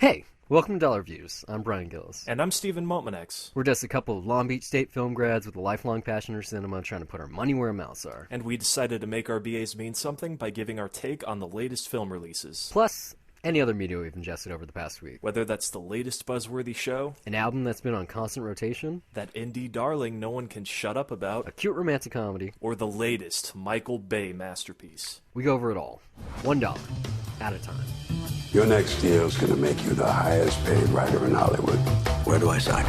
Hey, welcome to Dollar Views. I'm Brian Gillis. And I'm Stephen Montmanex. We're just a couple of Long Beach State film grads with a lifelong passion for cinema trying to put our money where our mouths are. And we decided to make our BAs mean something by giving our take on the latest film releases. Plus, any other media we've ingested over the past week. Whether that's the latest buzzworthy show, An album that's been on constant rotation, that indie darling no one can shut up about, a cute romantic comedy, or the latest Michael Bay masterpiece. we go over it all. $1 at a time. Your next deal is going to make you the highest paid writer in Hollywood. Where do I sign?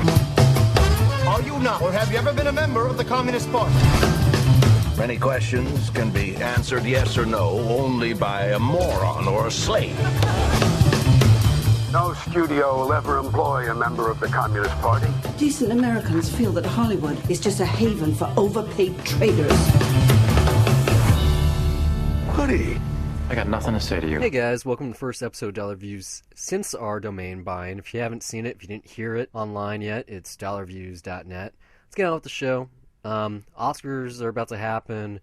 Are you not, or have you ever been a member of the Communist Party? Many questions can be answered yes or no only by a moron or a slave. No studio will ever employ a member of the Communist Party. Decent Americans feel that Hollywood is just a haven for overpaid traders. Hoodie. I got nothing to say to you. Hey guys, welcome to the first episode of Dollar Views since our domain buy. And if you haven't seen it, if you didn't hear it online yet, it's dollarviews.net. Let's get on with the show. Oscars are about to happen.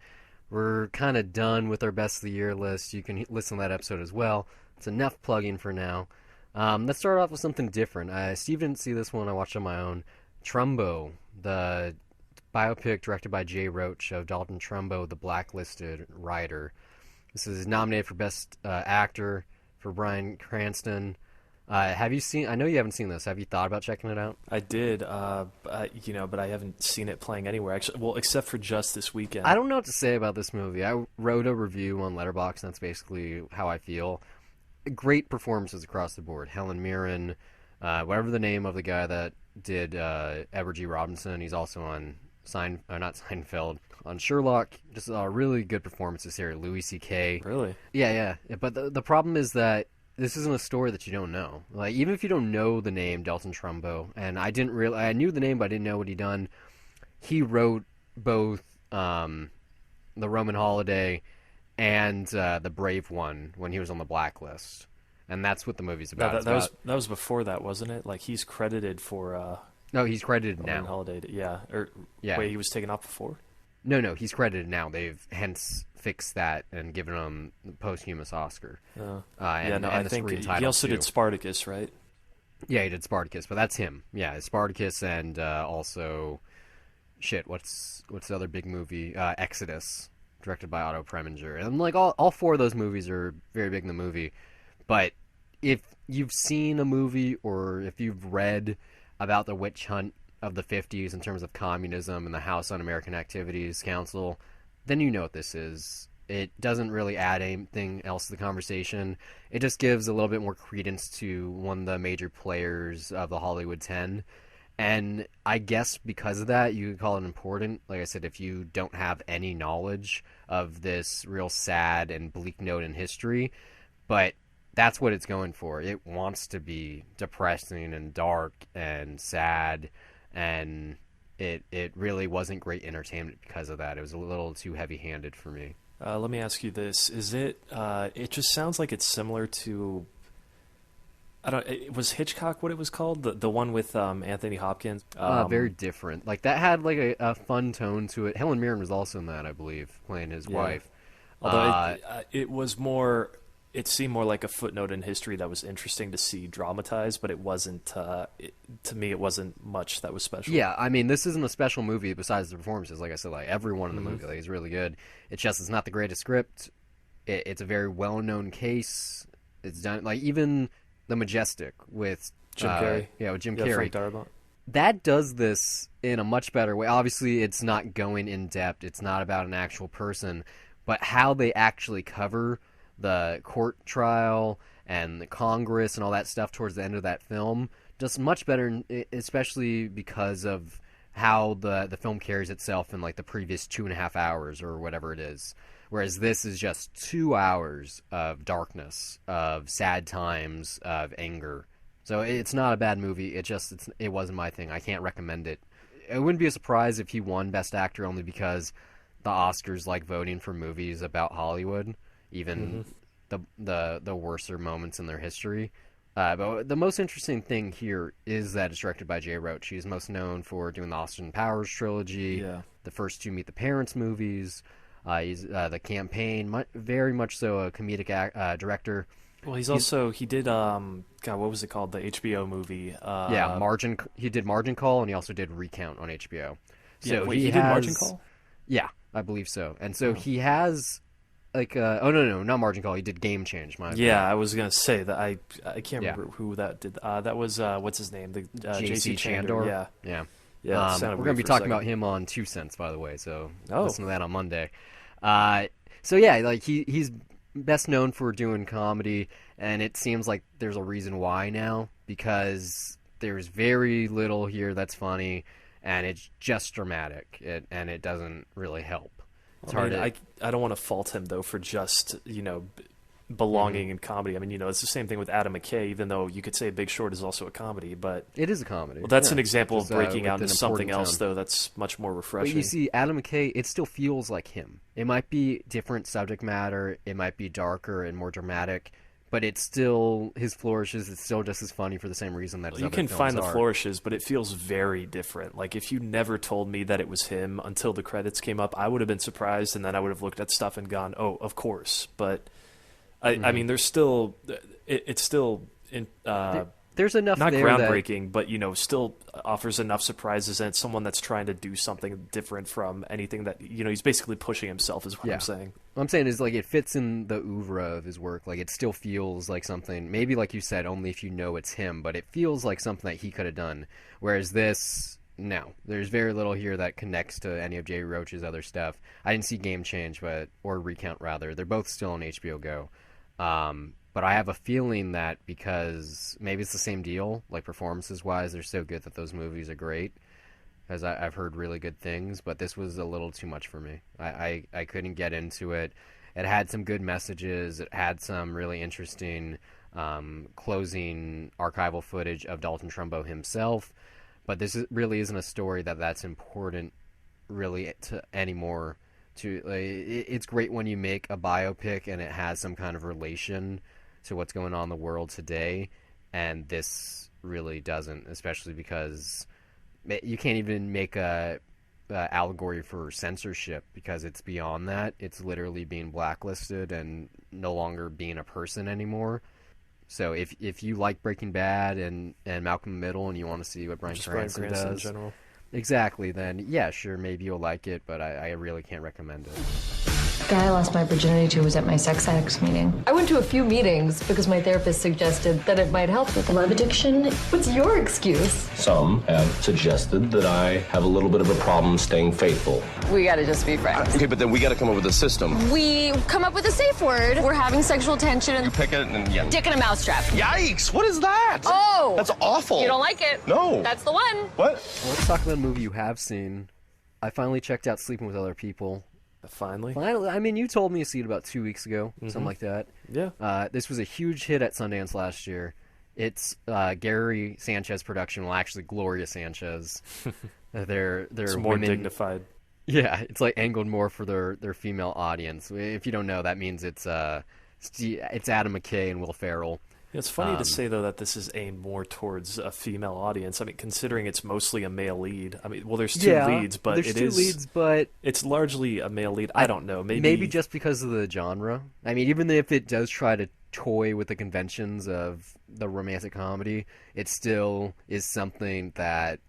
We're kind of done with our best of the year list. You can listen to that episode as well. It's enough plugging for now. Let's start off with something different. Steve didn't see this one. I watched it on my own. Trumbo, the biopic directed by Jay Roach of Dalton Trumbo, the blacklisted writer. This is nominated for Best Actor for Bryan Cranston. Have you seen? I know you haven't seen this. Have you thought about checking it out? I did, but I haven't seen it playing anywhere. Actually, well, except for just this weekend. I don't know what to say about this movie. I wrote a review on Letterboxd, and that's basically how I feel. Great performances across the board. Helen Mirren, whatever the name of the guy that did Edward G. Robinson, he's also on not Seinfeld, on Sherlock. Just really good performances here. Louis C.K. Really? Yeah. But the problem is that this isn't a story that you don't know. Like, even if you don't know the name Dalton Trumbo, and I knew the name, but I didn't know what he'd done. He wrote both The Roman Holiday and The Brave One when he was on the blacklist. And that's what the movie's about. That was before that, wasn't it? Like, he's credited for... No, he's credited Roman now. Holiday, yeah. Yeah. Wait, he was taken off before? No, he's credited now. They've hence fixed that and given him the posthumous Oscar. I think he also did Spartacus, right? Yeah, he did Spartacus, but that's him. Yeah, Spartacus and also, what's the other big movie? Exodus, directed by Otto Preminger. And like all four of those movies are very big in the movie. But if you've seen a movie or if you've read about the witch hunt of the 50s in terms of communism and the House Un-American Activities Council, then you know what this is. It doesn't really add anything else to the conversation. It just gives a little bit more credence to one of the major players of the Hollywood 10. And I guess because of that, you could call it important. Like I said, if you don't have any knowledge of this real sad and bleak note in history, but that's what it's going for. It wants to be depressing and dark and sad, and it really wasn't great entertainment because of that. It was a little too heavy-handed for me. Let me ask you this: Is it? It just sounds like it's similar to. Was Hitchcock what it was called? The one with Anthony Hopkins. Very different. Like that had like a fun tone to it. Helen Mirren was also in that, I believe, playing his wife. Although it was more. It seemed more like a footnote in history that was interesting to see dramatized, but it wasn't, to me, it wasn't much that was special. Yeah, I mean, this isn't a special movie besides the performances. Like I said, like everyone in the movie is really good. It's not the greatest script. It's a very well-known case. It's done, like, even The Majestic with Jim Carrey. Yeah, with Jim Carrey. Frank Darabont. That does this in a much better way. Obviously, it's not going in depth. It's not about an actual person. But how they actually cover the court trial and the Congress and all that stuff towards the end of that film just much better, especially because of how the film carries itself in like the previous 2.5 hours or whatever it is, whereas this is just 2 hours of darkness, of sad times, of anger. So it's not a bad movie. It wasn't my thing. I can't recommend it. It wouldn't be a surprise if he won Best Actor, only because the Oscars like voting for movies about Hollywood, even the worser moments in their history. But the most interesting thing here is that it's directed by Jay Roach. He's most known for doing the Austin Powers trilogy, the first two Meet the Parents movies. He's The Campaign, very much so a comedic director. Well, he did God, what was it called? The HBO movie. Yeah, Margin. He did Margin Call, and he also did Recount on HBO. So yeah, wait, he did Margin Call? Yeah, I believe so. And so he has like oh no, not Margin Call. He did Game Change. Yeah, I was gonna say that I can't remember who that did. That was what's his name? The J.C. Chandor. Yeah. Yeah. We're gonna be talking about him on 2 Cents, by the way. So listen to that on Monday. So yeah, like he's best known for doing comedy, and it seems like there's a reason why now, because there's very little here that's funny, and it's just dramatic, and it doesn't really help. It's hard. I don't want to fault him though for just belonging in comedy. I mean, it's the same thing with Adam McKay, even though you could say Big Short is also a comedy, but it is a comedy. Well, that's an example of breaking out with into an something important else, tone. though. That's much more refreshing. But you see, Adam McKay, it still feels like him. It might be different subject matter. It might be darker and more dramatic, but it's still his flourishes. It's still just as funny for the same reason that his You other can films find the are. flourishes, but it feels very different. Like, if you never told me that it was him until the credits came up, I would have been surprised, and then I would have looked at stuff and gone, "Oh, of course." But I mean, there's still it's still There's enough not there groundbreaking, but still offers enough surprises, and it's someone that's trying to do something different from anything that he's basically pushing himself, is what I'm saying. What I'm saying is, like, it fits in the oeuvre of his work. Like, it still feels like something, maybe like you said, only if you know it's him, but it feels like something that he could have done. Whereas this, no. There's very little here that connects to any of Jay Roach's other stuff. I didn't see Game Change, or Recount, rather. They're both still on HBO Go. But I have a feeling that because maybe it's the same deal, like performances-wise, they're so good that those movies are great. As I've heard really good things, but this was a little too much for me. I couldn't get into it. It had some good messages. It had some really interesting closing archival footage of Dalton Trumbo himself. But really isn't a story that's important really to anymore. It's great when you make a biopic and it has some kind of relation to what's going on in the world today, and this really doesn't, especially because you can't even make a allegory for censorship, because it's beyond that. It's literally being blacklisted and no longer being a person anymore. So if you like Breaking Bad and Malcolm in the Middle, and you want to see what Bryan Cranston does, in general. Exactly, then yeah, sure, maybe you'll like it, but I really can't recommend it. The guy I lost my virginity to was at my sex addicts meeting. I went to a few meetings because my therapist suggested that it might help with love addiction. What's your excuse? Some have suggested that I have a little bit of a problem staying faithful. We gotta just be friends. Okay, but then we gotta come up with a system. We come up with a safe word. We're having sexual tension. You pick it and yeah. Dick in a mousetrap. Yikes! What is that? Oh! That's awful. You don't like it? No. That's the one. What? Well, let's talk about a movie you have seen. I finally checked out Sleeping with Other People. Finally? I mean, you told me to see it about 2 weeks ago, something like that. Yeah. This was a huge hit at Sundance last year. It's Gary Sanchez production, well, actually Gloria Sanchez. They're it's more women, dignified. Yeah, it's like angled more for their female audience. If you don't know, that means it's Adam McKay and Will Ferrell. It's funny to say, though, that this is aimed more towards a female audience. I mean, considering it's mostly a male lead. I mean, well, there's two leads, but it's largely a male lead. I don't know. Maybe just because of the genre. I mean, even if it does try to toy with the conventions of the romantic comedy, it still is something that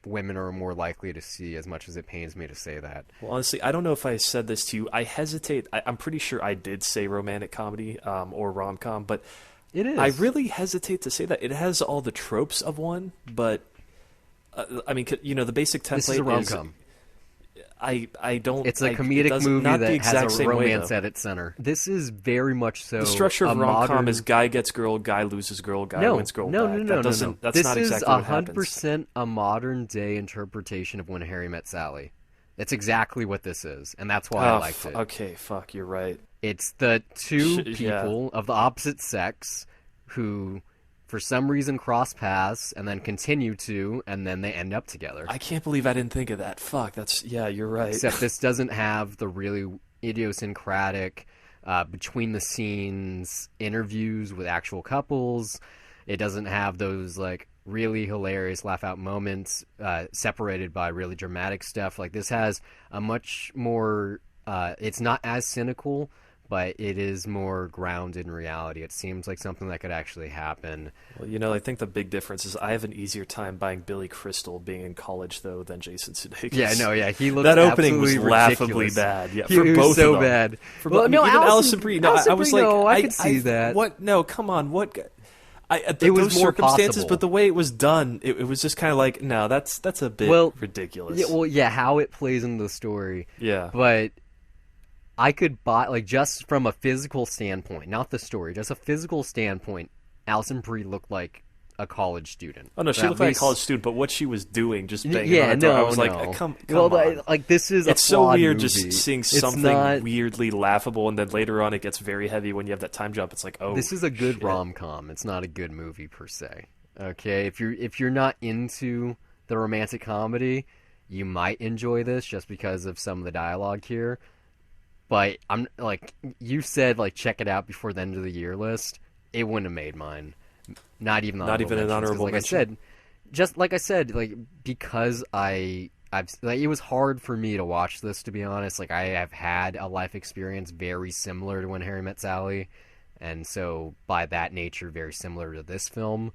women are more likely to see, as much as it pains me to say that. Well, honestly, I don't know if I said this to you. I hesitate. I'm pretty sure I did say romantic comedy or rom-com, but it is. I really hesitate to say that. It has all the tropes of one, but I mean, the basic template this is a rom-com. I don't. It's a comedic movie not that has a romance way, at its center. This is very much so. The structure of rom-com modern... is guy gets girl, guy loses girl, guy wins girl. No. That's This not exactly what happens. This is 100% a modern day interpretation of When Harry Met Sally. That's exactly what this is, and that's why I liked it. Okay, fuck, you're right. It's the two people of the opposite sex who, for some reason, cross paths and then continue to, and then they end up together. I can't believe I didn't think of that. Fuck, you're right. Except this doesn't have the really idiosyncratic, between-the-scenes interviews with actual couples. It doesn't have those, like, really hilarious laugh-out moments separated by really dramatic stuff. Like, this has a much more... it's not as cynical, but it is more grounded in reality. It seems like something that could actually happen. Well, I think the big difference is I have an easier time buying Billy Crystal being in college, though, than Jason Sudeikis. Yeah, no, yeah, he looked that opening was absolutely laughably ridiculous. bad. Yeah, He for was both so of them. bad. For Well, no, even Alison Brie. Alison I was Brie, like, no, I could see that. What? No, come on. What? It was those more circumstances, possible. but the way it was done, it was just kind of like, no, that's a bit ridiculous. Yeah, how it plays into the story. Yeah. But I could buy, like, just from a physical standpoint, not the story, just a physical standpoint, Alison Brie looked like a college student. Oh no, she looked like a college student, but what she was doing, just banging on the door, I was like, come on. Like, this is it's a so flawed weird movie. just seeing It's something not... weirdly laughable, and then later on it gets very heavy when you have that time jump. It's like, oh, this is a good shit. rom-com. It's not a good movie per se. Okay, if you're not into the romantic comedy, you might enjoy this just because of some of the dialogue here. But I'm like, you said, like, check it out before the end of the year list. It wouldn't have made mine. Not even an honorable mention. Like I said, like, because it was hard for me to watch this, to be honest. Like, I have had a life experience very similar to When Harry Met Sally, and so by that nature, very similar to this film.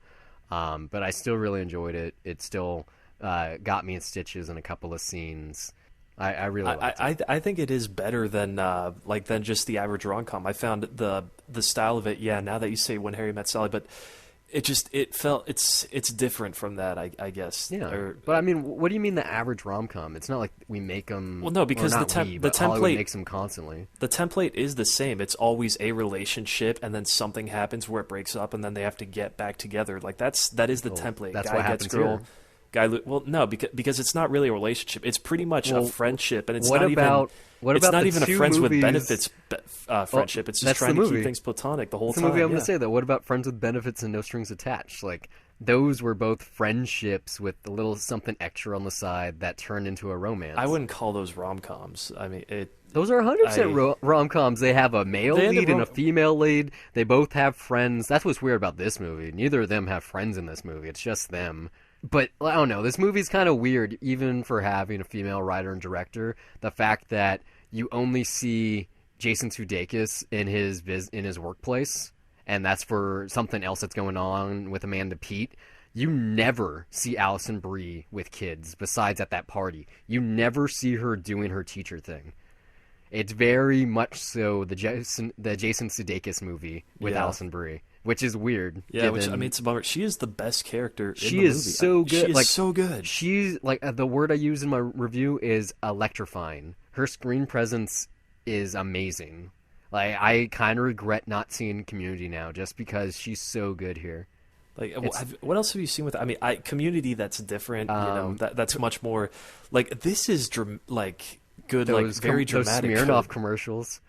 But I still really enjoyed it. It still got me in stitches in a couple of scenes. I really liked it. I think it is better than just the average rom-com. I found the style of it. Yeah, now that you say When Harry Met Sally, but it's different from that. I guess. Yeah. But I mean, what do you mean the average rom-com? It's not like we make them. Well, no, because the template Hollywood makes them constantly. The template is the same. It's always a relationship, and then something happens where it breaks up, and then they have to get back together. Like that is the template. That's guy what gets happens girl. here. Well, no, because it's not really a relationship. It's pretty much a friendship, and it's what not about even a two friends movies... with benefits friendship. It's just trying to keep things platonic the whole time. That's the movie I'm going to say, though. What about Friends with Benefits and No Strings Attached? Like, those were both friendships with a little something extra on the side that turned into a romance. I wouldn't call those rom-coms. I mean, those are 100% rom-coms. They have a male lead and a female lead. They both have friends. That's what's weird about this movie. Neither of them have friends in this movie. It's just them. But, I don't know, this movie's kind of weird, even for having a female writer and director. The fact that you only see Jason Sudeikis in his workplace, and that's for something else that's going on with Amanda Peet. You never see Alison Brie with kids, besides at that party. You never see her doing her teacher thing. It's very much so the Jason Sudeikis movie with Alison Brie. Which is weird. Yeah, which, I mean, it's a bummer. She is the best character in the movie. She is so good. She is so good. She's, like, the word I use in my review is electrifying. Her screen presence is amazing. Like, I kind of regret not seeing Community now, just because she's so good here. Like, what else have you seen with? I mean, Community. That's different. That's much more. Like, this is good. Those, very dramatic. Those Smirnoff commercials.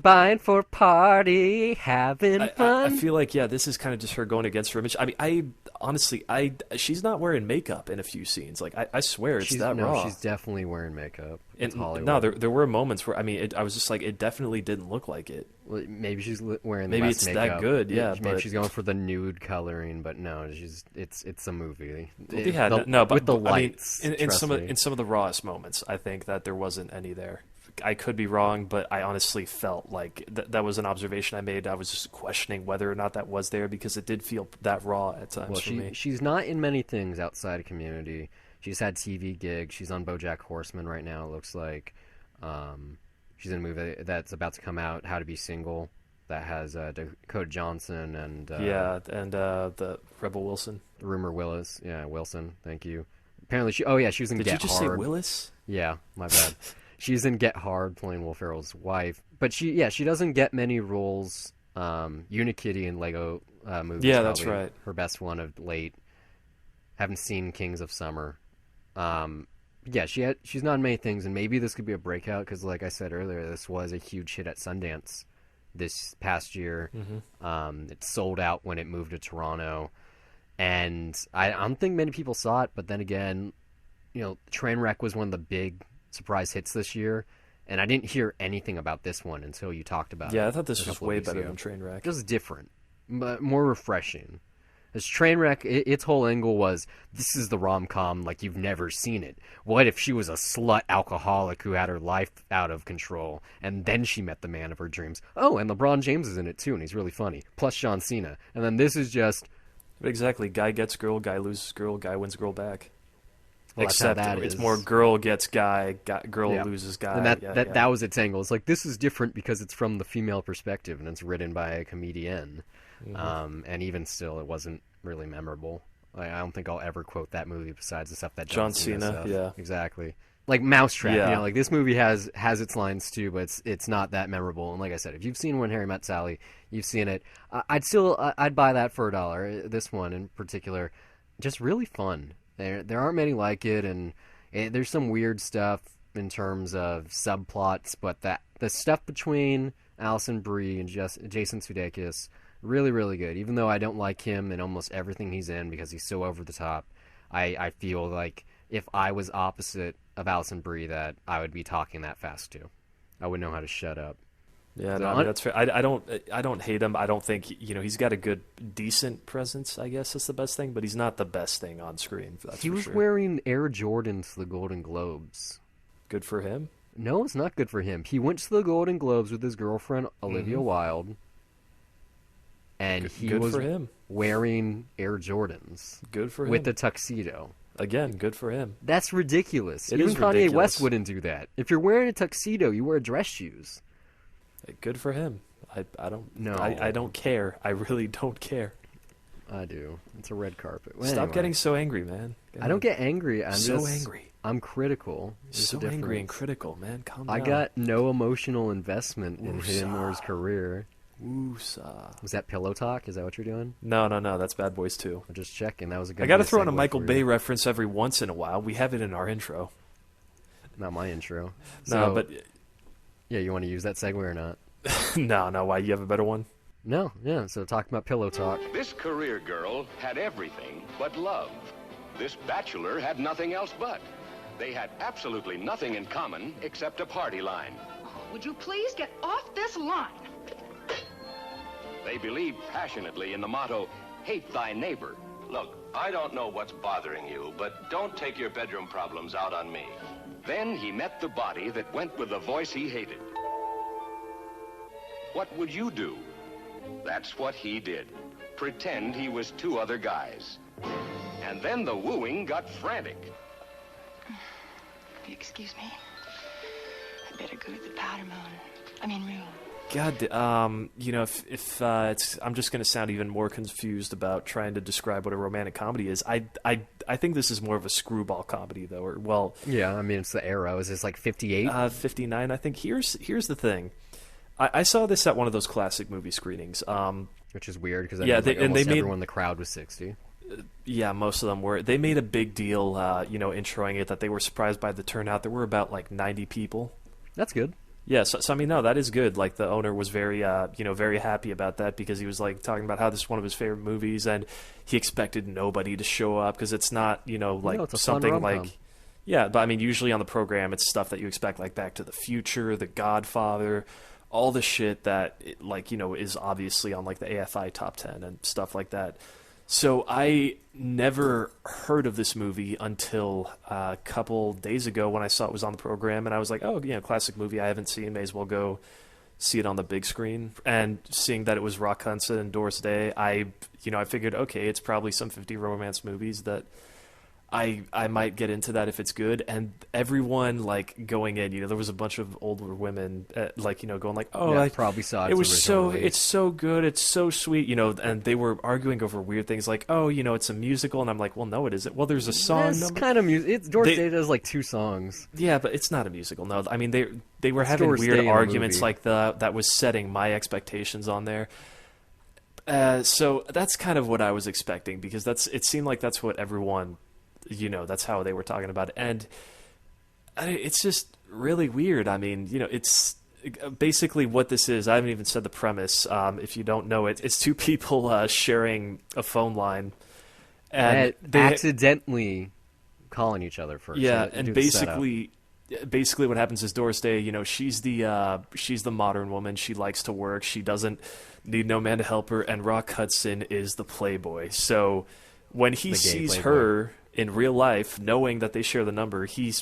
Buying for party, having fun. I feel like, this is kind of just her going against her image. I mean, honestly, she's not wearing makeup in a few scenes. Like, I swear it's raw. No, she's definitely wearing makeup. It's Hollywood. No, there were moments where, I mean, I was just like, it definitely didn't look like it. Well, maybe she's wearing maybe less it's makeup. that good, yeah. Maybe she's going for the nude coloring, but no, it's a movie. But with the lights. I mean, in some of the rawest moments, I think that there wasn't any there. I could be wrong, but I honestly felt like that was an observation I made. I was just questioning whether or not that was there, because it did feel that raw at times for me. She's not in many things outside of Community. She's had TV gigs. She's on BoJack Horseman right now, it looks like. She's in a movie that's about to come out, How to Be Single, that has Dakota Johnson and... the Rebel Wilson. Rumor Willis. Yeah, Wilson. Thank you. Apparently she was in Get Hard. Did you just say Willis? Yeah, my bad. She's in Get Hard, playing Will Ferrell's wife. But she doesn't get many roles. Unikitty in Lego movies. Yeah, that's right. Her best one of late. Haven't seen Kings of Summer. She's not in many things, and maybe this could be a breakout, because like I said earlier, this was a huge hit at Sundance this past year. Mm-hmm. It sold out when it moved to Toronto. And I don't think many people saw it, but then again, Trainwreck was one of the big surprise hits this year, and I didn't hear anything about this one until you talked about it. Yeah, I thought this was way better than Trainwreck. Just different, but more refreshing. This Trainwreck, its whole angle was, this is the rom-com like you've never seen it. What if she was a slut alcoholic who had her life out of control, and then she met the man of her dreams? Oh, and LeBron James is in it too, and he's really funny. Plus John Cena. And then this is just... Exactly. Guy gets girl, guy loses girl, guy wins girl back. Well, Except it's more girl gets guy, girl loses guy. And that was its angle. It's like, this is different because it's from the female perspective, and it's written by a comedian. Mm-hmm. And even still, it wasn't really memorable. Like, I don't think I'll ever quote that movie besides the stuff that John Cena stuff. Yeah. Exactly. Like Mousetrap, you know, like this movie has its lines too, but it's not that memorable. And like I said, if you've seen When Harry Met Sally, you've seen it. I'd buy that for $1. This one in particular, just really fun. There aren't many like it, and there's some weird stuff in terms of subplots, but the stuff between Alison Brie and Jason Sudeikis, really, really good. Even though I don't like him in almost everything he's in because he's so over the top, I feel like if I was opposite of Alison Brie, that I would be talking that fast too. I wouldn't know how to shut up. Yeah, no, I mean, that's fair. I don't hate him. I don't think he's got a good, decent presence. I guess that's the best thing, but he's not the best thing on screen. He was wearing Air Jordans to the Golden Globes. Good for him. No, it's not good for him. He went to the Golden Globes with his girlfriend Olivia Wilde, and he was wearing Air Jordans. Good for him. With a tuxedo. Again, good for him. That's ridiculous. Even Kanye ridiculous. West wouldn't do that. If you're wearing a tuxedo, you wear dress shoes. Good for him. I don't. No, I don't care. I really don't care. I do. It's a red carpet. Well, Stop anyway. getting so angry, man. I don't get angry. I'm so just angry. I'm critical. There's so angry and critical, man. Calm down. I got no emotional investment in him or his career. Woosah. Was that Pillow Talk? Is that what you're doing? No. That's Bad Boys 2. I'm just checking. That was a good. I got to throw in a Michael Bay reference every once in a while. We have it in our intro. Not my intro. No, but yeah, you want to use that segue or not? No. Why? You have a better one? No. Yeah. So talking about Pillow Talk. This career girl had everything but love. This bachelor had nothing else but. They had absolutely nothing in common except a party line. Would you please get off this line? They believed passionately in the motto, hate thy neighbor. Look, I don't know what's bothering you, but don't take your bedroom problems out on me. Then he met the body that went with the voice he hated. What would you do? That's what he did. Pretend he was two other guys. And then the wooing got frantic. Excuse me. I better go to the powder room. God, if I'm just going to sound even more confused about trying to describe what a romantic comedy is. I think this is more of a screwball comedy, though. Yeah, I mean, it's the era. Is this like 58? 59, I think. Here's the thing. I saw this at one of those classic movie screenings. Which is weird because everyone in the crowd was 60. Yeah, most of them were. They made a big deal, in showing it that they were surprised by the turnout. There were about 90 people. That's good. Yeah, so I mean, no, that is good. Like, the owner was very, very happy about that because he was talking about how this is one of his favorite movies, and he expected nobody to show up because it's not, it's something like. Yeah, but I mean, usually on the program, it's stuff that you expect, like Back to the Future, The Godfather, all the shit that is obviously on the AFI top 10 and stuff like that. So I never heard of this movie until a couple days ago when I saw it was on the program, and I was like, oh, classic movie I haven't seen, may as well go see it on the big screen. And seeing that it was Rock Hudson and Doris Day, I figured, okay, it's probably some 50 romance movies that I might get into that if it's good. And everyone going in, there was a bunch of older women going oh, yeah, I probably saw it. It's so good, it's so sweet, and they were arguing over weird things like, oh, it's a musical, and I'm like, well, no, it isn't. Well, there's a song. It's kind of music. Doris Day does 2 songs. Yeah, but it's not a musical. No, I mean they were having weird arguments that was setting my expectations on there. So that's kind of what I was expecting because it seemed like that's what everyone. That's how they were talking about it. And it's just really weird. I mean, it's basically what this is. I haven't even said the premise. If you don't know it, it's 2 people sharing a phone line. And they accidentally calling each other first. Yeah, and basically basically what happens is Doris Day, she's the modern woman. She likes to work. She doesn't need no man to help her. And Rock Hudson is the playboy. So when he sees her in real life, knowing that they share the number, he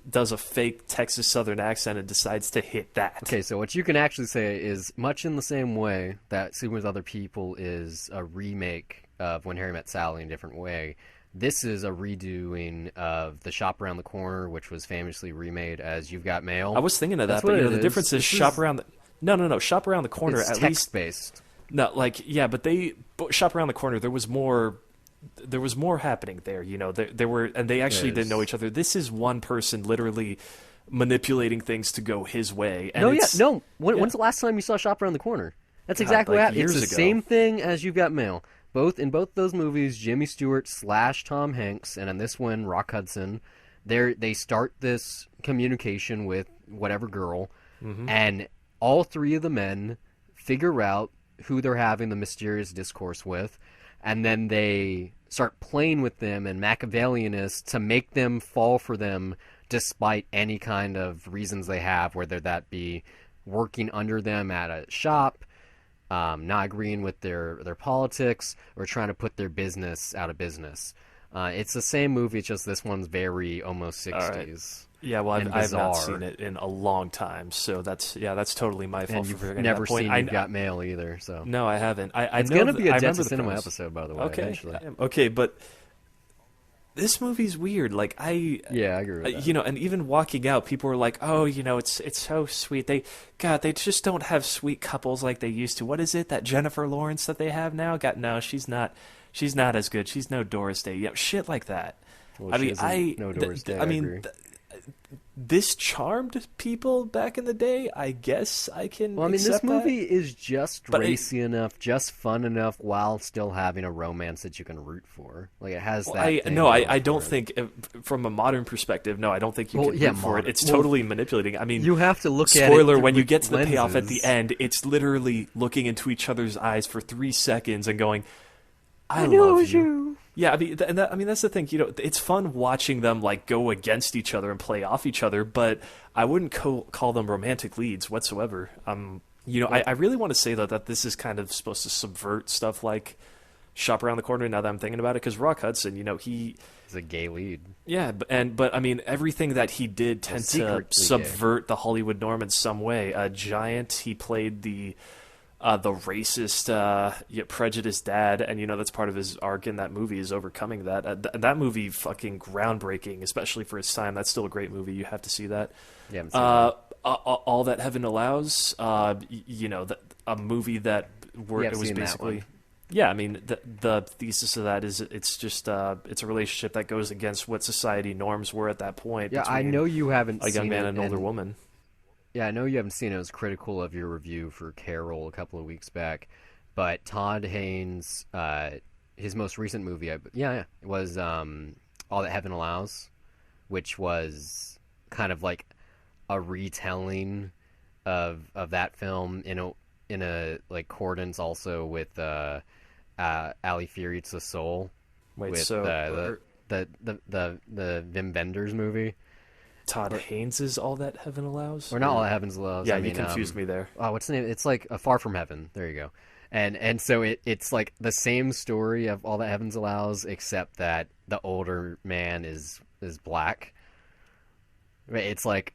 does a fake Texas Southern accent and decides to hit that. Okay, so what you can actually say is much in the same way that Sleeping with Other People is a remake of When Harry Met Sally in a different way. This is a redoing of The Shop Around the Corner, which was famously remade as You've Got Mail. I was thinking of that, but the difference is Shop Around the... No. Shop Around the Corner, it's at text-based. No, but Shop Around the Corner, there was more happening there, there were, and they actually didn't know each other. This is one person literally manipulating things to go his way. And when's the last time you saw Shop Around the Corner? That's exactly what happened. It's the same thing as You've Got Mail. In both those movies, Jimmy Stewart / Tom Hanks, and in this one, Rock Hudson, they start this communication with whatever girl, and all three of the men figure out who they're having the mysterious discourse with, and then they start playing with them and Machiavellianists to make them fall for them despite any kind of reasons they have, whether that be working under them at a shop, not agreeing with their politics, or trying to put their business out of business. It's the same movie, it's just this one's very almost 60s. Right. Yeah, well, I've not seen it in a long time, so that's totally my fault. And you've never seen You've Got Mail either, so... No, I haven't. It's going to be a Dead to Cinema episode, by the way, eventually. Okay, but this movie's weird. Like, I agree with that. And even walking out, people were like, "Oh, it's so sweet. They just don't have sweet couples like they used to. What is it, that Jennifer Lawrence that they have now? No, she's not as good. She's no Doris Day. Shit like that." Well, no Doris Day. Agree. This charmed people back in the day. I guess I can. Well, this movie that. is just racy enough, just fun enough, while still having a romance that you can root for. Like, it has that. I don't think, from a modern perspective, no, I don't think you can root for it. It's totally manipulating. I mean, you have to look at it. Spoiler: when you get to the payoff at the end, it's literally looking into each other's eyes for 3 seconds and going, "I love you." Yeah, that's the thing. It's fun watching them go against each other and play off each other, but I wouldn't call them romantic leads whatsoever. I really want to say though that this is kind of supposed to subvert stuff like Shop Around the Corner. Now that I'm thinking about it, because Rock Hudson, he's a gay lead. Yeah, but I mean, everything that he did tend to subvert the Hollywood norm in some way. Giant, he played the racist, yet prejudiced dad, and that's part of his arc in that movie, is overcoming that. That movie, fucking groundbreaking, especially for its time. That's still a great movie. You have to see that. Yeah. All That Heaven Allows. A movie that it was basically. Yeah, I mean, the thesis of that is it's just it's a relationship that goes against what society norms were at that point. Yeah, I know you haven't seen a young man it, and an older woman. Yeah, I know you haven't seen it. I was critical of your review for Carol a couple of weeks back, but Todd Haynes, his most recent movie, was All That Heaven Allows, which was kind of like a retelling of that film in a accordance also with Ali Fiore's Soul. Wait, with so the Wim Wenders movie. Todd Haynes is All That Heaven Allows? Or not All That Heaven Allows. Yeah, you confused me there. Oh, what's the name? It's like A Far From Heaven. There you go. And so it's like the same story of All That Heaven Allows, except that the older man is black. It's like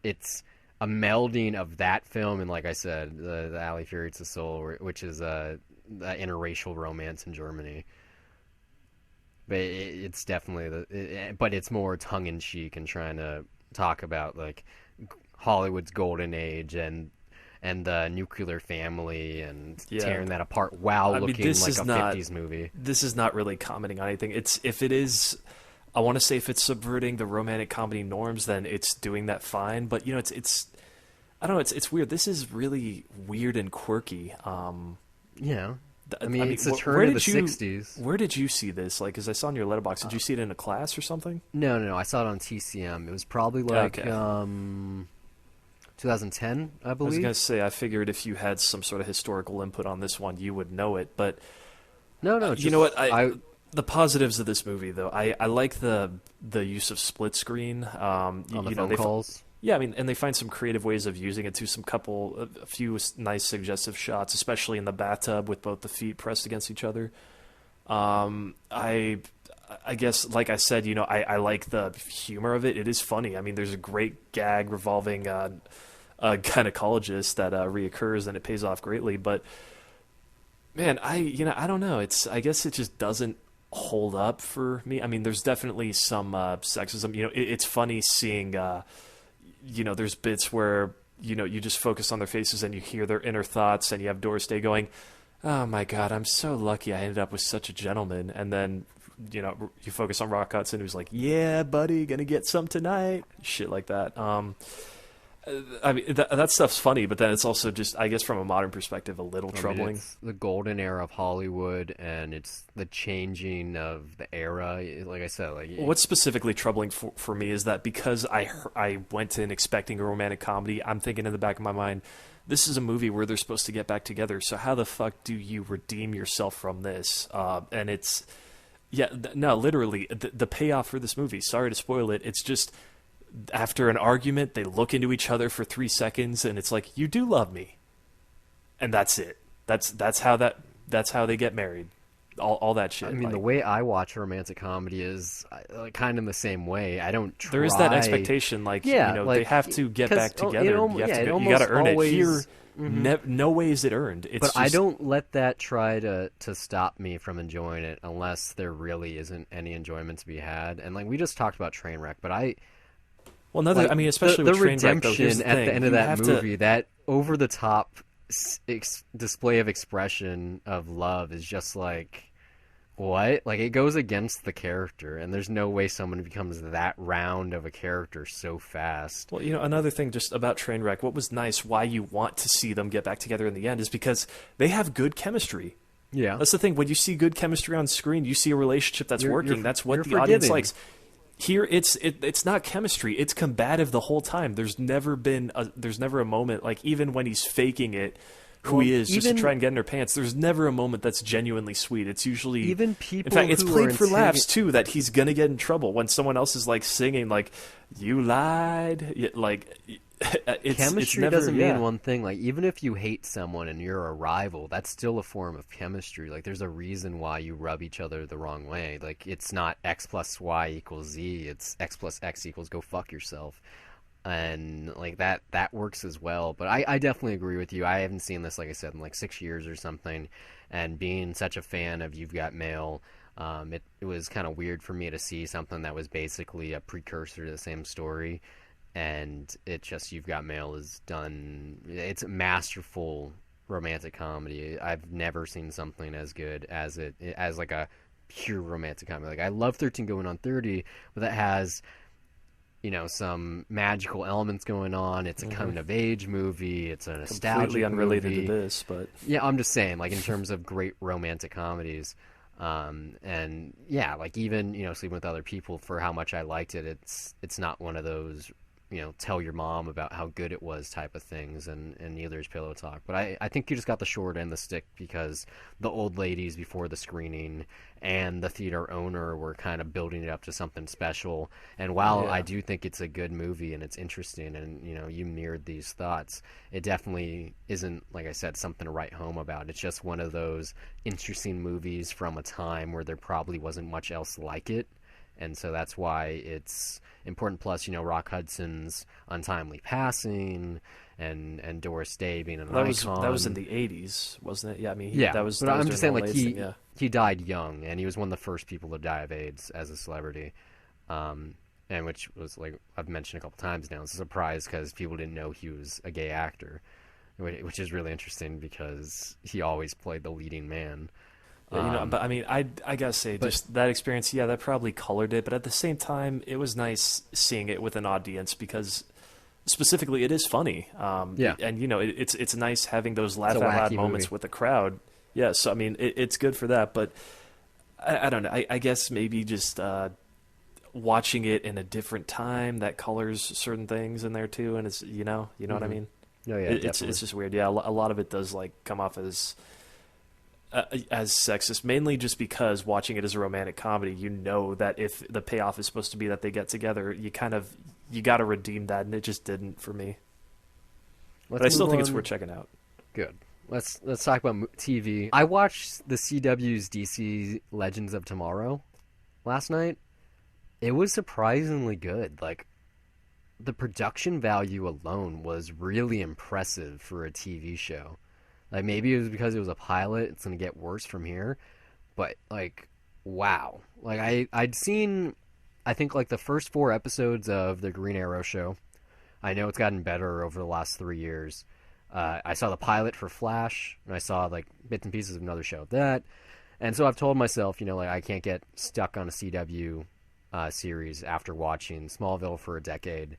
it's a melding of that film and, like I said, the Ali Fiore's Soul, which is the interracial romance in Germany. But it's definitely but it's more tongue in cheek and trying to talk about like Hollywood's golden age and the nuclear family and tearing that apart while looking like a 50s movie. This is not really commenting on anything. I want to say if it's subverting the romantic comedy norms, then it's doing that fine. But it's I don't know. It's weird. This is really weird and quirky. Yeah. I mean, it's a turn of the 60s. Where did you see this? Like, as I saw in your letterbox, did you see it in a class or something? No. I saw it on TCM. It was probably 2010, I believe. I was going to say, I figured if you had some sort of historical input on this one, you would know it. But no. You know what? The positives of this movie, though, I like the use of split screen. On the phone calls. Yeah, I mean, and they find some creative ways of using it to a few nice suggestive shots, especially in the bathtub with both the feet pressed against each other. I guess, like I said, I like the humor of it. It is funny. I mean, there's a great gag revolving a gynecologist that reoccurs, and it pays off greatly. But man, I don't know. I guess it just doesn't hold up for me. I mean, there's definitely some sexism. It's funny seeing. There's bits where you just focus on their faces and you hear their inner thoughts, and you have Doris Day going, "Oh my God, I'm so lucky I ended up with such a gentleman," and then. You focus on Rock Hudson, who's like, "Yeah, buddy, gonna get some tonight," shit like that. I mean, that stuff's funny, but then it's also just, I guess, from a modern perspective, a little troubling. It's the golden era of Hollywood, and it's the changing of the era. Like I said, what's specifically troubling for me is that because I went in expecting a romantic comedy, I'm thinking in the back of my mind, this is a movie where they're supposed to get back together. So how the fuck do you redeem yourself from this? And it's. Yeah, no, literally, the payoff for this movie, sorry to spoil it, it's just after an argument, they look into each other for 3 seconds, and it's like, you do love me. And that's it. That's how they get married. All that shit. I mean, the way I watch a romantic comedy is kind of in the same way. I don't try... There is that expectation, they have to get back together. You got to earn it. Here, no way is it earned. But I don't let that try to stop me from enjoying it unless there really isn't any enjoyment to be had. And we just talked about Trainwreck, but especially the with redemption at the end of that movie, that over the top display of expression of love is just like. What? It goes against the character, and there's no way someone becomes that round of a character so fast. Well, another thing just about Trainwreck, what was nice, why you want to see them get back together in the end, is because they have good chemistry. Yeah. That's the thing. When you see good chemistry on screen, you see a relationship that's working. That's what the audience likes. Here, it's not chemistry. It's combative the whole time. There's never a moment, even when he's faking it, he is, just to try and get in her pants. There's never a moment that's genuinely sweet. It's usually... Even people In fact, it's played for laughs, too, that he's going to get in trouble when someone else is, singing, you lied. Chemistry doesn't mean one thing. Even if you hate someone and you're a rival, that's still a form of chemistry. There's a reason why you rub each other the wrong way. It's not X plus Y equals Z. It's X plus X equals go fuck yourself. And that works as well. But I definitely agree with you. I haven't seen this, like I said, in 6 years or something. And being such a fan of You've Got Mail, it was kind of weird for me to see something that was basically a precursor to the same story. And You've Got Mail is done. It's a masterful romantic comedy. I've never seen something as good as it as a pure romantic comedy. I love 13 Going on 30, but that has some magical elements going on. It's a coming-of-age movie. It's a nostalgic completely unrelated movie. to this, but... Yeah, I'm just saying, in terms of great romantic comedies. And, yeah, even, Sleeping with Other People, for how much I liked it, it's not one of those, tell your mom about how good it was type of things, and neither is Pillow Talk. But I think you just got the short end of the stick because the old ladies before the screening and the theater owner were kind of building it up to something special. And while I do think it's a good movie and it's interesting and, you mirrored these thoughts, it definitely isn't, like I said, something to write home about. It's just one of those interesting movies from a time where there probably wasn't much else like it. And so that's why it's important. Plus, Rock Hudson's untimely passing and Doris Day being an icon. That was in the 80s, wasn't it? Yeah, I mean, that was I'm just saying, he died young, and he was one of the first people to die of AIDS as a celebrity. And which was, I've mentioned a couple times now, it's a surprise because people didn't know he was a gay actor, which is really interesting because he always played the leading man. Yeah, but I mean, I gotta say, just that experience, that probably colored it. But at the same time, it was nice seeing it with an audience because, specifically, it is funny. And it's nice having those laugh out loud moments with the crowd. Yeah, so I mean, it's good for that. But I don't know. I guess maybe just watching it in a different time that colors certain things in there too. And it's what I mean. Oh, yeah, it's just weird. Yeah, a lot of it does come off as. as sexist, mainly just because watching it as a romantic comedy, you know that if the payoff is supposed to be that they get together, you got to redeem that, and it just didn't for me. But I still think it's worth checking out. Good. Let's talk about TV. I watched the CW's DC Legends of Tomorrow last night. It was surprisingly good. Like, the production value alone was really impressive for a TV show. Like, maybe it was because it was a pilot, it's going to get worse from here. But, like, wow. Like, I'd seen, I think, like, the first 4 episodes of the Green Arrow show. I know it's gotten better over the last 3 years. I saw the pilot for Flash, and I saw, like, bits and pieces of another show of that. And so I've told myself, you know, like, I can't get stuck on a CW series after watching Smallville for a decade.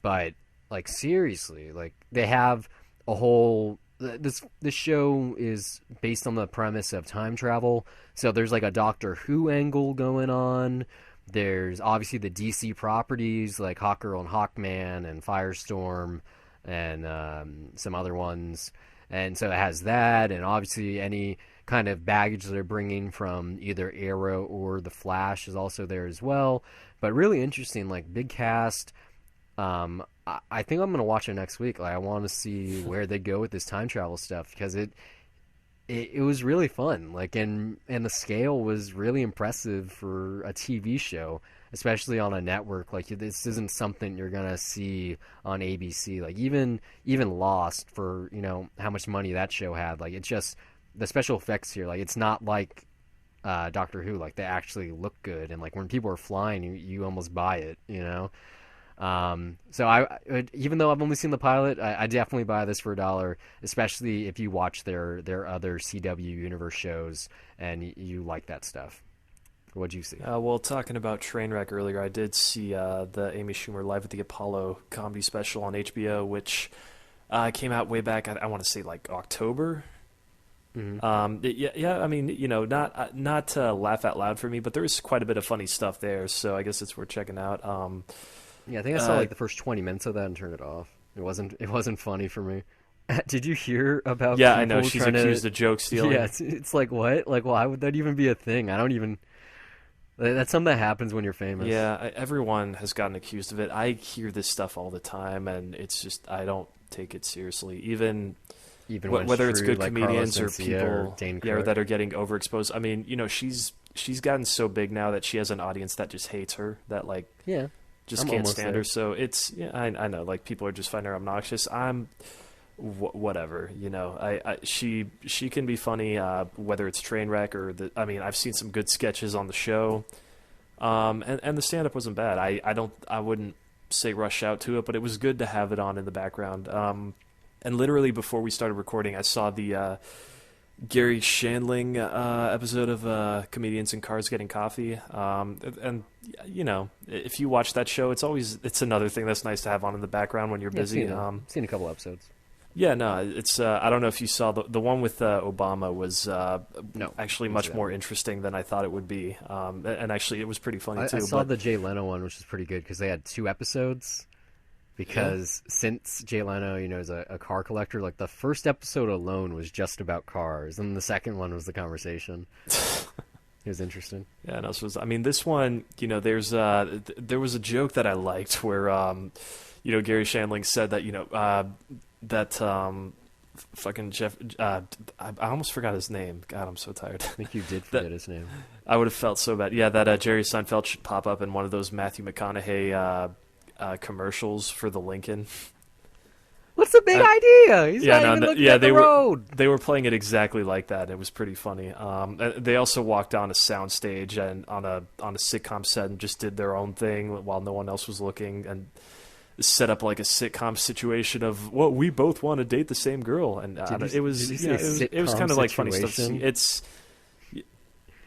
But, like, seriously, like, they have a whole... This show is based on the premise of time travel. So there's, like, a Doctor Who angle going on. There's obviously the DC properties, like Hawkgirl and Hawkman and Firestorm and some other ones. And so it has that, and obviously any kind of baggage they're bringing from either Arrow or The Flash is also there as well. But really interesting, like, big cast. I think I'm going to watch it next week. Like, I want to see where they go with this time travel stuff, because it was really fun. Like, and the scale was really impressive for a TV show, especially on a network. Like, this isn't something you're going to see on ABC. Like, even Lost, for, you know, how much money that show had. Like, it's just the special effects here. Like, it's not like Doctor Who. Like, they actually look good, and, like, when people are flying, you almost buy it, you know? So I even though I've only seen the pilot, I definitely buy this for $1, especially if you watch their other CW universe shows and you like that stuff. What'd you see? Well, talking about Trainwreck earlier, I did see the Amy Schumer Live at the Apollo comedy special on HBO, which came out way back, I want to say, like, October. Mm-hmm. Yeah. I mean, you know, not to laugh out loud for me, but there is quite a bit of funny stuff there, so I guess it's worth checking out. Yeah, I think I saw like the first 20 minutes of that and turned it off. It wasn't funny for me. Did you hear about? Yeah, I know she's accused of joke stealing. Yeah, it's like, what? Like, why would that even be a thing? I don't even. That's something that happens when you're famous. Yeah, everyone has gotten accused of it. I hear this stuff all the time, and it's just, I don't take it seriously. Even whether it's good, like, comedians or people that are getting overexposed. I mean, you know, she's gotten so big now that she has an audience that just hates her. That, like, just can't stand her. So it's, I know, like, people are just finding her obnoxious. Whatever, you know. She can be funny, whether it's Trainwreck or I mean, I've seen some good sketches on the show, and the stand up wasn't bad. I wouldn't say rush out to it, but it was good to have it on in the background. And literally before we started recording, I saw the Gary Shandling episode of Comedians in Cars Getting Coffee, and you know, if you watch that show, it's another thing that's nice to have on in the background when you're busy. Seen a couple episodes. Yeah, no, it's I don't know if you saw the one with Obama was actually much more interesting than I thought it would be, and actually it was pretty funny too. I saw the Jay Leno one, which is pretty good because they had 2 episodes. Because since Jay Leno, you know, is a car collector, like, the first episode alone was just about cars, and the second one was the conversation. It was interesting. Yeah, no, I mean, this one, you know, there was a joke that I liked where, you know, Gary Shandling said that, you know, that fucking Jeff, I almost forgot his name. God, I'm so tired. I think you did forget his name. I would have felt so bad. Yeah, that Jerry Seinfeld should pop up in one of those Matthew McConaughey commercials for the Lincoln. What's the big idea? He's not even looking at the road. They were playing it exactly like that. It was pretty funny. They also walked on a soundstage and on a sitcom set and just did their own thing while no one else was looking, and set up like a sitcom situation of, well, we both want to date the same girl, and it was kind of like funny stuff. It's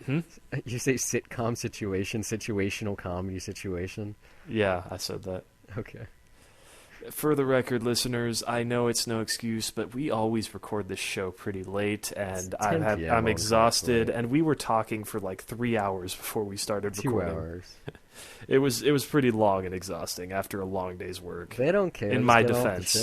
You say sitcom situation, situational comedy situation? Yeah, I said that. Okay. For the record, listeners, I know it's no excuse, but we always record this show pretty late, and I'm exhausted, and we were talking for like 3 hours before we started recording. 2 hours. It was pretty long and exhausting after a long day's work. They don't care. In my defense.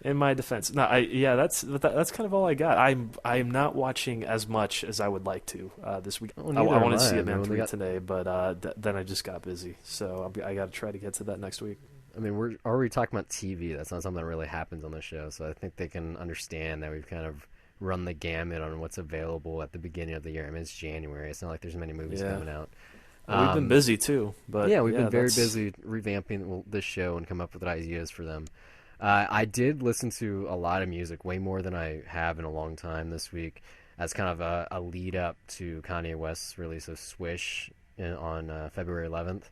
In my defense, no, that's kind of all I got. I'm not watching as much as I would like to this week. Well, I neither want am to see I. it, man, I mean, 3 today, but then I just got busy, so I got to try to get to that next week. I mean, we're already talking about TV. That's not something that really happens on the show, so I think they can understand that we've kind of run the gamut on what's available at the beginning of the year. I mean, it's January. It's not like there's many movies coming out. Well, we've been busy too, but we've been very busy revamping this show and come up with ideas for them. I did listen to a lot of music, way more than I have in a long time this week, as kind of a lead up to Kanye West's release of Swish on February 11th.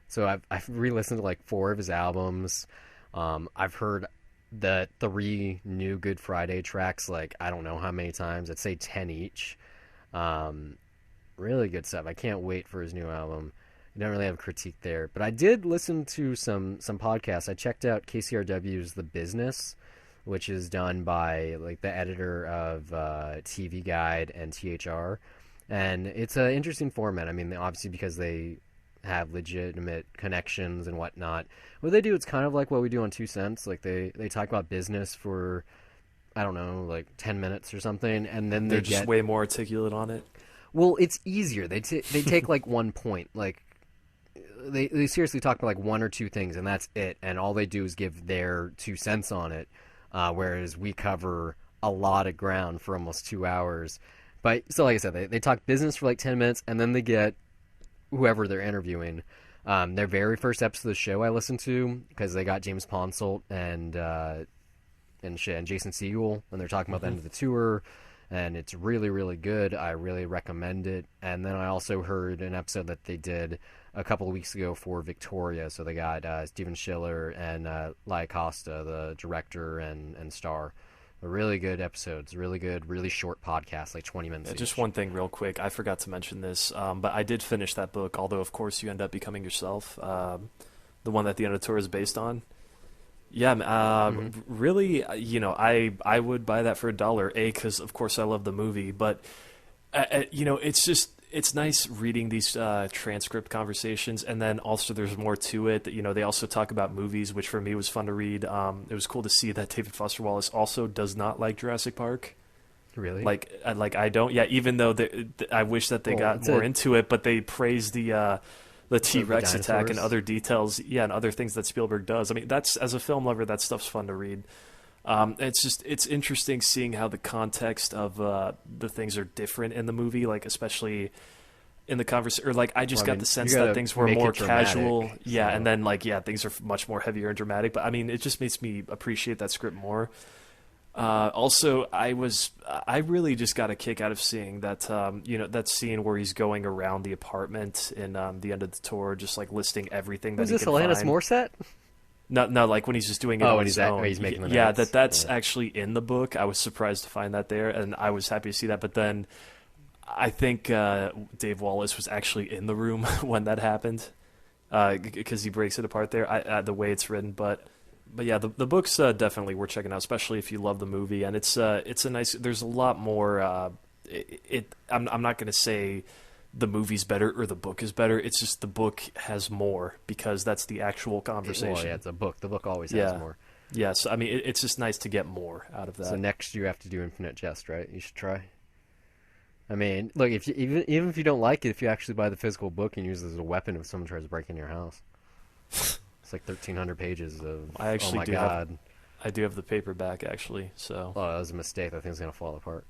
So I've re-listened to like 4 of his albums. I've heard the 3 new Good Friday tracks, like I don't know how many times. I'd say 10 each. Really good stuff. I can't wait for his new album. I don't really have a critique there, but I did listen to some podcasts. I checked out KCRW's The Business, which is done by like the editor of TV Guide and THR, and it's an interesting format. I mean, obviously because they have legitimate connections and whatnot. What they do, it's kind of like what we do on 2 Cents. Like they talk about business for, I don't know, like 10 minutes or something, and then they're just way more articulate on it. Well, it's easier. They take like one point, like. They seriously talk about like 1 or 2 things, and that's it. And all they do is give their 2 cents on it, whereas we cover a lot of ground for almost 2 hours. But so, like I said, they talk business for like 10 minutes, and then they get whoever they're interviewing. Their very first episode of the show I listened to, because they got James Ponsoldt and Jason Segel, and they're talking about the end of the tour. And it's really, really good. I really recommend it. And then I also heard an episode that they did a couple of weeks ago for Victoria. So they got Steven Schiller and Lai Costa, the director and star. Really good episodes. Really good, really short podcast, like 20 minutes each. Just one thing real quick. I forgot to mention this, but I did finish that book, although, of course, you end up becoming yourself. The one that the end of the tour is based on. Yeah, really, I would buy that for $1, because, of course, I love the movie, but, it's nice reading these transcript conversations, and then also there's more to it. They also talk about movies, which for me was fun to read. It was cool to see that David Foster Wallace also does not like Jurassic Park. Really? Like I don't, even though I wish that they got more into it, but they praise the T-Rex attack and other details, and other things that Spielberg does. I mean, that's, as a film lover, that stuff's fun to read. It's interesting seeing how the context of the things are different in the movie, like especially in the conversation. Or like I got the sense that things were more casual, and then things are much more heavier and dramatic. But I mean, it just makes me appreciate that script more. Also, I really just got a kick out of seeing that, that scene where he's going around the apartment in the end of the tour, just like listing everything that he can find. Was this Alanis Morissette? No, like when he's just doing it on his own. He's making the notes. That's actually in the book. I was surprised to find that there, and I was happy to see that. But then I think Dave Wallace was actually in the room when that happened, because he breaks it apart there, the way it's written. But yeah, the book's definitely worth checking out, especially if you love the movie. And it's a nice. There's a lot more. I'm not going to say the movie's better or the book is better. It's just the book has more, because that's the actual conversation. Well, yeah, it's a book. The book always has more. Yes, I mean it's just nice to get more out of that. So next you have to do Infinite Jest, right? You should try. I mean, look, if you, even if you don't like it, if you actually buy the physical book and use it as a weapon if someone tries to break into your house. It's like 1,300 pages of. I actually God. I do have the paperback actually. So. Oh, that was a mistake. That thing's gonna fall apart.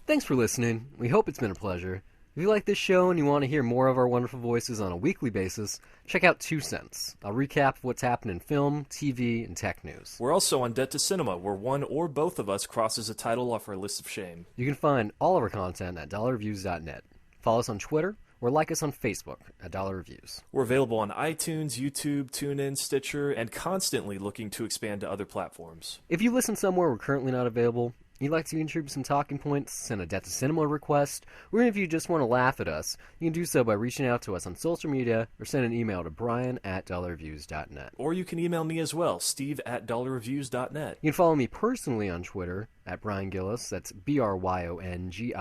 Thanks for listening. We hope it's been a pleasure. If you like this show and you want to hear more of our wonderful voices on a weekly basis, check out 2 Cents. I'll recap what's happened in film, TV, and tech news. We're also on Debt to Cinema, where one or both of us crosses a title off our list of shame. You can find all of our content at dollarreviews.net. Follow us on Twitter or like us on Facebook at Dollar Reviews. We're available on iTunes, YouTube, TuneIn, Stitcher, and constantly looking to expand to other platforms. If you listen somewhere we're currently not available, you'd like to contribute some talking points, send a Debt to Cinema request, or even if you just want to laugh at us, you can do so by reaching out to us on social media or send an email to brian@dollarreviews.net. Or you can email me as well, steve@dollarreviews.net. You can follow me personally on Twitter at Brian Gillis. That's BRYONGILLIS.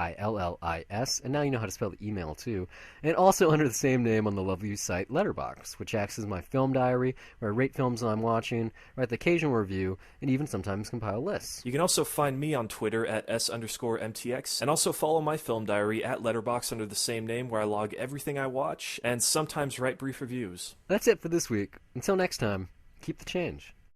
And now you know how to spell the email, too. And also under the same name on the lovely site Letterboxd, which acts as my film diary, where I rate films I'm watching, write the occasional review, and even sometimes compile lists. You can also find me on Twitter at S_MTX, and also follow my film diary at Letterboxd under the same name, where I log everything I watch, and sometimes write brief reviews. That's it for this week. Until next time, keep the change.